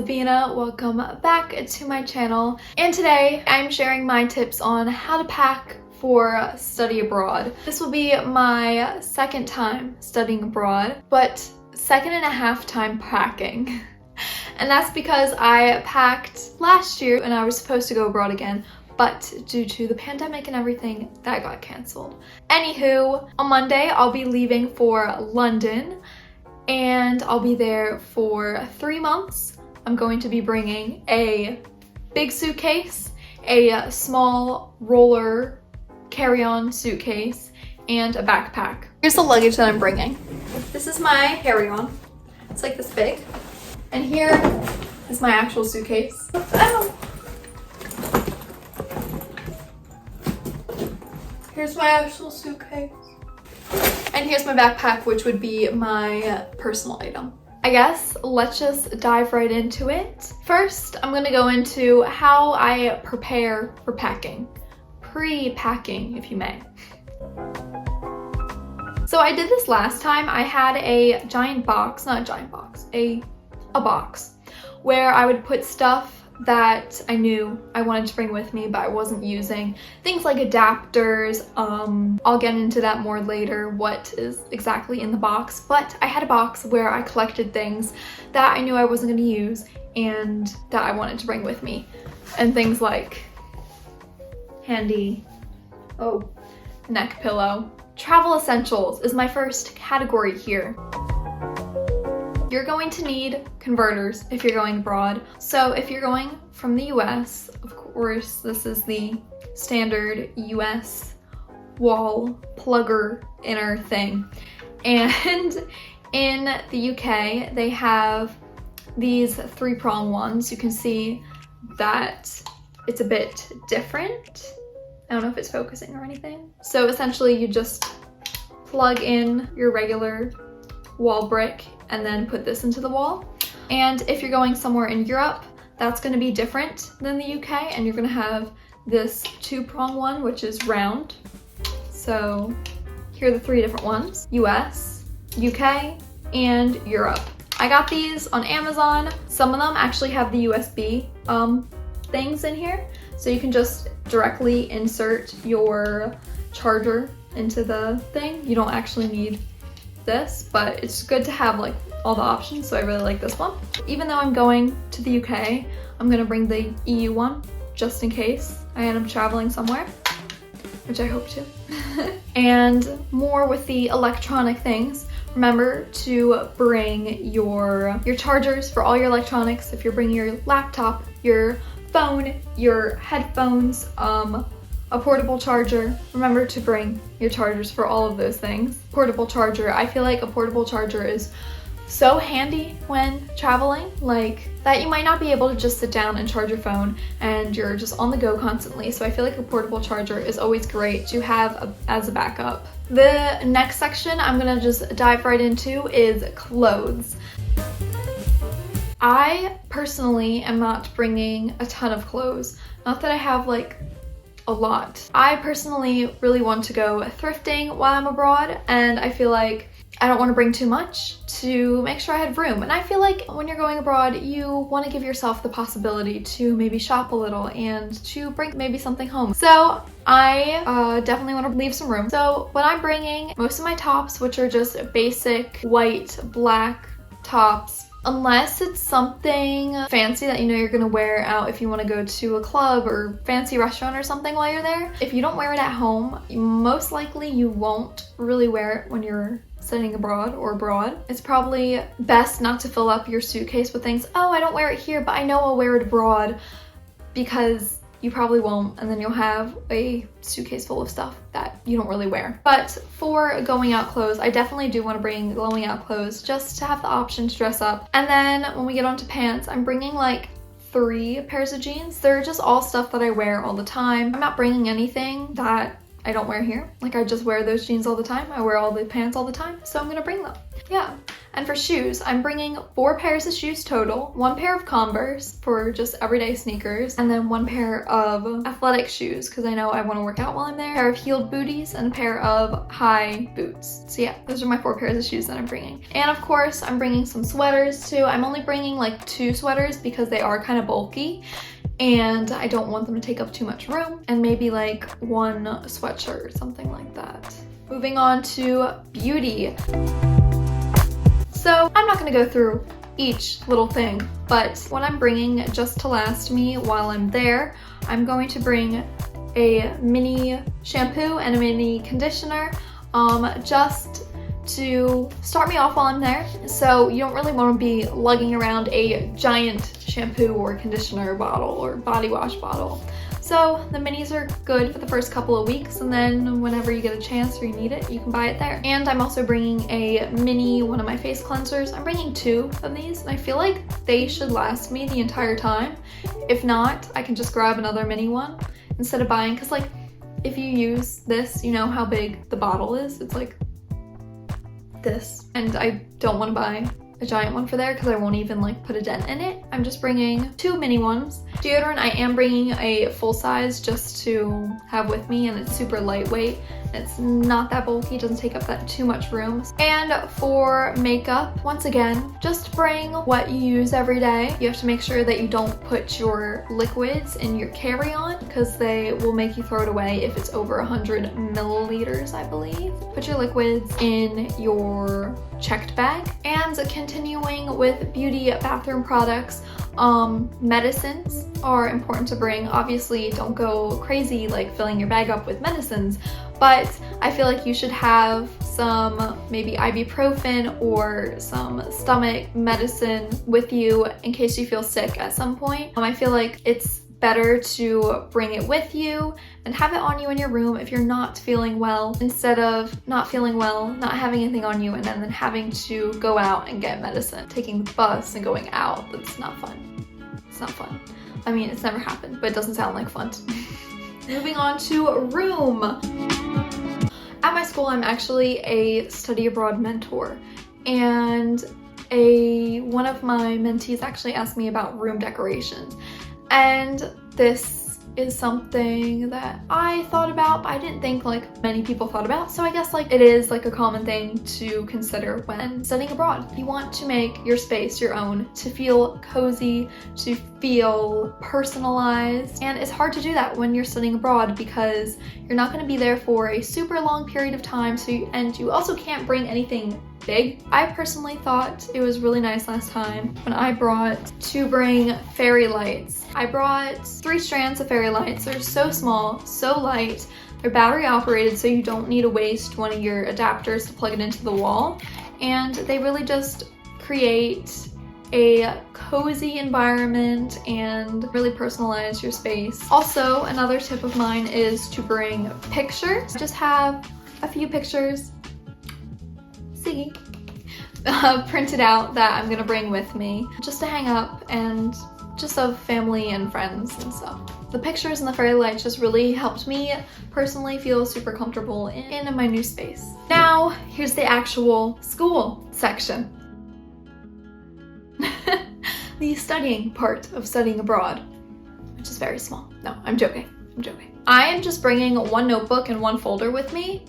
Sabina. Welcome back to my channel. And today I'm sharing my tips on how to pack for study abroad. This will be my second time studying abroad, but second and a half time packing. And that's because I packed last year and I was supposed to go abroad again, but due to the pandemic and everything, that got canceled. Anywho, on Monday I'll be leaving for London and I'll be there for 3 months. I'm going to be bringing a big suitcase, a small roller carry-on suitcase, and a backpack. Here's the luggage that I'm bringing. This is my carry-on. It's like this big. And here is my actual suitcase. Ow! Here's my actual suitcase. And here's my backpack, which would be my personal item. I guess let's just dive right into it. First, I'm gonna go into how I prepare for packing. Pre-packing, if you may. So I did this last time. I had a giant box, not a giant box, a box where I would put stuff that I knew I wanted to bring with me but I wasn't using. Things like adapters, I'll get into that more later, what is exactly in the box, but I had a box where I collected things that I knew I wasn't going to use and that I wanted to bring with me. And things like handy, neck pillow. Travel essentials is my first category here. You're going to need converters if you're going abroad. So if you're going from the US, of course, this is the standard US wall plugger inner thing. And in the UK, they have these 3-prong ones. You can see that it's a bit different. I don't know if it's focusing or anything. So essentially you just plug in your regular wall brick and then put this into the wall. And if you're going somewhere in Europe, that's going to be different than the UK, and you're going to have this 2-prong one, which is round. So here are the 3 different ones: US, UK, and Europe. I got these on Amazon. Some of them actually have the USB things in here, so you can just directly insert your charger into the thing. You don't actually need this, but it's good to have like all the options, so I really like this one. Even though I'm going to the UK, I'm gonna bring the EU one just in case I end up traveling somewhere, which I hope to. And more with the electronic things, remember to bring your chargers for all your electronics. If you're bringing your laptop, your phone, your headphones, a portable charger. Remember to bring your chargers for all of those things. Portable charger. I feel like a portable charger is so handy when traveling, like that you might not be able to just sit down and charge your phone and you're just on the go constantly. So I feel like a portable charger is always great to have as a backup. The next section I'm gonna just dive right into is clothes. I personally am not bringing a ton of clothes. Not that I have like a lot. I personally really want to go thrifting while I'm abroad, and I feel like I don't want to bring too much to make sure I have room. And I feel like when you're going abroad, you want to give yourself the possibility to maybe shop a little and to bring maybe something home. So I definitely want to leave some room. So what I'm bringing, most of my tops, which are just basic white, black tops, unless it's something fancy that you know you're gonna wear out if you want to go to a club or fancy restaurant or something while you're there. If you don't wear it at home, most likely you won't really wear it when you're studying abroad or abroad. It's probably best not to fill up your suitcase with things. Oh, I don't wear it here, but I know I'll wear it abroad, because you probably won't, and then you'll have a suitcase full of stuff that you don't really wear. But for going out clothes, I definitely do want to bring going out clothes just to have the option to dress up. And then when we get onto pants, I'm bringing like 3 pairs of jeans. They're just all stuff that I wear all the time. I'm not bringing anything that I don't wear here. Like, I just wear those jeans all the time. I wear all the pants all the time, so I'm gonna bring them. Yeah. And for shoes, I'm bringing 4 pairs of shoes total, 1 pair of Converse for just everyday sneakers, and then 1 pair of athletic shoes because I know I want to work out while I'm there, a pair of heeled booties, and a pair of high boots. So yeah, those are my 4 pairs of shoes that I'm bringing. And of course, I'm bringing some sweaters too. I'm only bringing like 2 sweaters because they are kind of bulky and I don't want them to take up too much room, and maybe like 1 sweatshirt or something like that. Moving on to beauty. So I'm not gonna go through each little thing, but what I'm bringing just to last me while I'm there, I'm going to bring a mini shampoo and a mini conditioner, just to start me off while I'm there. So you don't really want to be lugging around a giant shampoo or conditioner bottle or body wash bottle. So the minis are good for the first couple of weeks, and then whenever you get a chance or you need it, you can buy it there. And I'm also bringing a mini one of my face cleansers. I'm bringing 2 of these, and I feel like they should last me the entire time. If not, I can just grab another mini one instead of buying, because like if you use this, you know how big the bottle is. It's like this, and I don't want to buy a giant one for there because I won't even like put a dent in it. I'm just bringing 2 mini ones. Deodorant, I am bringing a full size just to have with me, and it's super lightweight. It's not that bulky, it doesn't take up that too much room. And for makeup, once again, just bring what you use every day. You have to make sure that you don't put your liquids in your carry-on because they will make you throw it away if it's over 100 milliliters, I believe. Put your liquids in your checked bag. And continuing with beauty bathroom products, medicines are important to bring. Obviously, don't go crazy like filling your bag up with medicines, but I feel like you should have some maybe ibuprofen or some stomach medicine with you in case you feel sick at some point. I feel like it's better to bring it with you and have it on you in your room if you're not feeling well, instead of not feeling well, not having anything on you, and then having to go out and get medicine. Taking the bus and going out, that's not fun. It's not fun. I mean, it's never happened, but it doesn't sound like fun. Moving on to room. At my school, I'm actually a study abroad mentor, and one of my mentees actually asked me about room decorations. And this is something that I thought about, but I didn't think like many people thought about. So I guess like it is like a common thing to consider when studying abroad. You want to make your space your own, to feel cozy, to feel personalized. And it's hard to do that when you're studying abroad because you're not going to be there for a super long period of time. And you also can't bring anything big. I personally thought it was really nice last time when I brought to bring fairy lights. I brought 3 strands of fairy lights. They're so small, so light. They're battery operated, so you don't need to waste one of your adapters to plug it into the wall. And they really just create a cozy environment and really personalize your space. Also, another tip of mine is to bring pictures. Just have a few pictures printed out that I'm gonna bring with me just to hang up, and just of family and friends and stuff. The pictures and the fairy lights just really helped me personally feel super comfortable in my new space. Now, here's the actual school section. The studying part of studying abroad, which is very small. No, I'm joking. I am just bringing 1 notebook and 1 folder with me,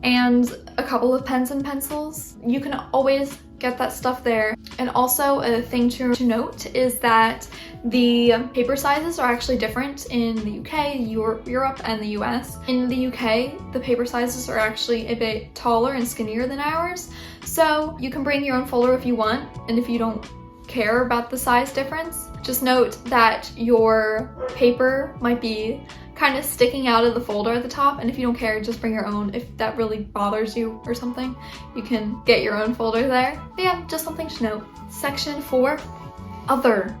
and a couple of pens and pencils. You can always get that stuff there. And also a thing to note is that the paper sizes are actually different in the UK, Europe, and the US. In the UK, the paper sizes are actually a bit taller and skinnier than ours. So you can bring your own folder if you want, and if you don't care about the size difference, just note that your paper might be kind of sticking out of the folder at the top, and if you don't care, just bring your own. If that really bothers you or something, you can get your own folder there. But yeah, just something to note. Section 4, other.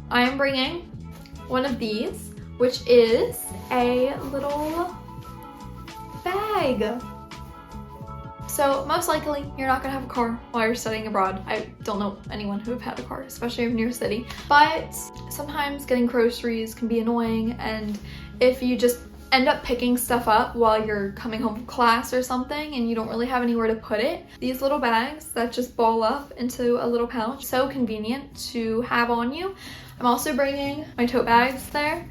I am bringing one of these, which is a little bag. So most likely you're not gonna have a car while you're studying abroad. I don't know anyone who have had a car, especially in New York City. But sometimes getting groceries can be annoying, and if you just end up picking stuff up while you're coming home from class or something and you don't really have anywhere to put it, these little bags that just ball up into a little pouch, so convenient to have on you. I'm also bringing my tote bags there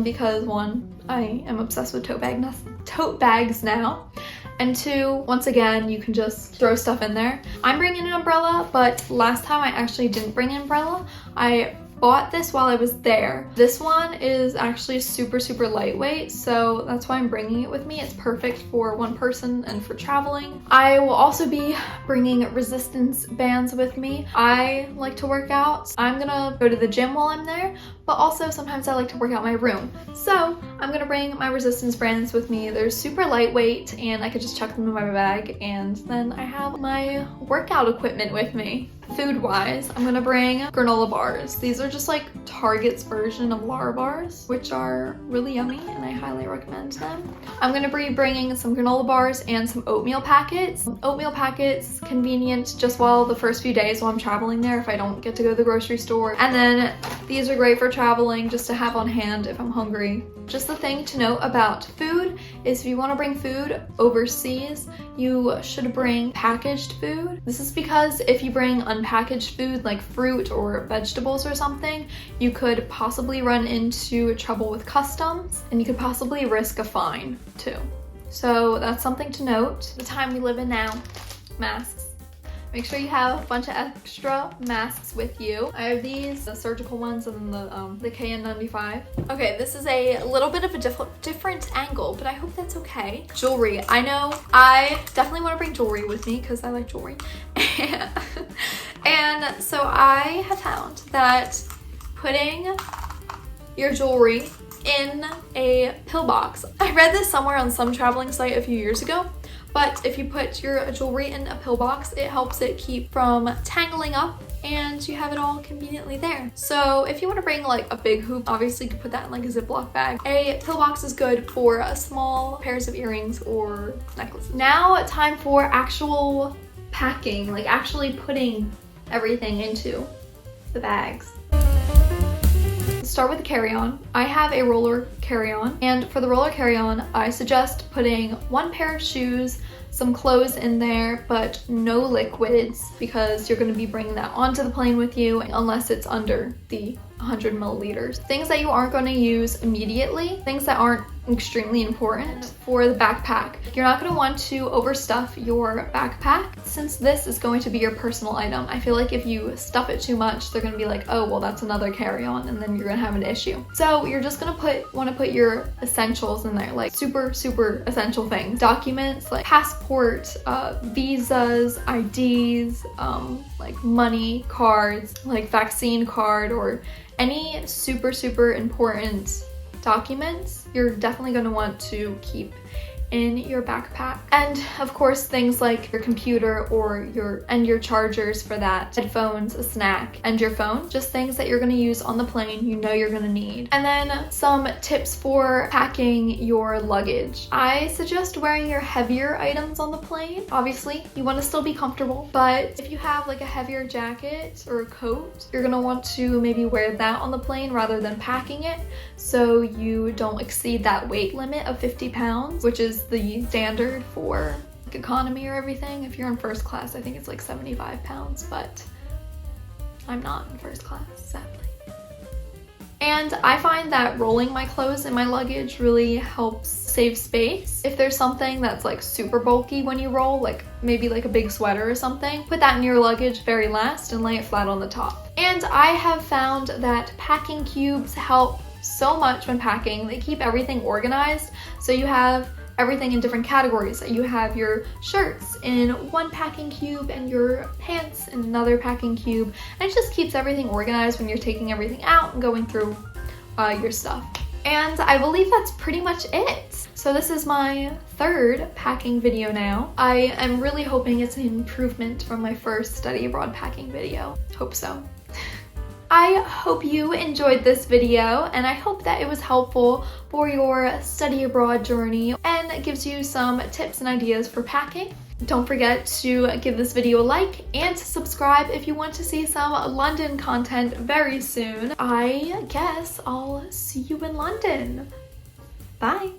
because one, I am obsessed with tote bags now. And two, once again, you can just throw stuff in there. I'm bringing an umbrella, but last time I actually didn't bring an umbrella. I bought this while I was there. This one is actually super lightweight, so that's why I'm bringing it with me. It's perfect for one person and for traveling. I will also be bringing resistance bands with me. I like to work out. I'm gonna go to the gym while I'm there, but also sometimes I like to work out in my room. So I'm gonna bring my resistance bands with me. They're super lightweight and I could just chuck them in my bag, and then I have my workout equipment with me. Food-wise, I'm gonna bring granola bars. These are just like Target's version of Lara bars, which are really yummy and I highly recommend them. I'm gonna be bringing some granola bars and some oatmeal packets. Oatmeal packets, convenient just while the first few days while I'm traveling there if I don't get to go to the grocery store. And then these are great for traveling just to have on hand if I'm hungry. Just the thing to note about food is if you want to bring food overseas, you should bring packaged food. This is because if you bring unpackaged food like fruit or vegetables or something, you could possibly run into trouble with customs and you could possibly risk a fine too. So that's something to note. The time we live in now, masks. Make sure you have a bunch of extra masks with you. I have these, the surgical ones and the KN95. Okay, this is a little bit of a different angle, but I hope that's okay. Jewelry. I know I definitely want to bring jewelry with me because I like jewelry. And so I have found that putting your jewelry in a pillbox. I read this somewhere on some traveling site a few years ago. But if you put your jewelry in a pillbox, it helps it keep from tangling up and you have it all conveniently there. So if you want to bring like a big hoop, obviously you could put that in like a Ziploc bag. A pillbox is good for small pairs of earrings or necklaces. Now time for actual packing, like actually putting everything into the bags. Start with the carry-on. I have a roller carry-on, and for the roller carry-on, I suggest putting one pair of shoes, some clothes in there, but no liquids because you're going to be bringing that onto the plane with you unless it's under the 100 milliliters. Things that you aren't going to use immediately, things that aren't extremely important for the backpack. You're not going to want to overstuff your backpack since this is going to be your personal item. I feel like if you stuff it too much, they're going to be like, oh, well, that's another carry-on, and then you're going to have an issue. So you're just going to want to put your essentials in there, like super essential things. Documents like passport, visas, IDs, like money, cards, like vaccine card, or any super important documents you're definitely going to want to keep in your backpack. And of course things like your computer or your chargers for that, headphones, a snack, and your phone, just things that you're going to use on the plane, you know you're going to need. And then some tips for packing your luggage. I suggest wearing your heavier items on the plane. Obviously you want to still be comfortable, but if you have like a heavier jacket or a coat, you're going to want to maybe wear that on the plane rather than packing it, so you don't exceed that weight limit of 50 pounds, which is the standard for like economy or everything. If you're in first class, I think it's like 75 pounds, but I'm not in first class, sadly. And I find that rolling my clothes in my luggage really helps save space. If there's something that's like super bulky when you roll, like maybe like a big sweater or something, put that in your luggage very last and lay it flat on the top. And I have found that packing cubes help so much when packing. They keep everything organized, so you have everything in different categories. You have your shirts in one packing cube and your pants in another packing cube, and it just keeps everything organized when you're taking everything out and going through your stuff. And I believe that's pretty much it. So this is my third packing video now. I am really hoping it's an improvement from my first study abroad packing video. Hope so. I hope you enjoyed this video, and I hope that it was helpful for your study abroad journey and gives you some tips and ideas for packing. Don't forget to give this video a like and to subscribe if you want to see some London content very soon. I guess I'll see you in London. Bye!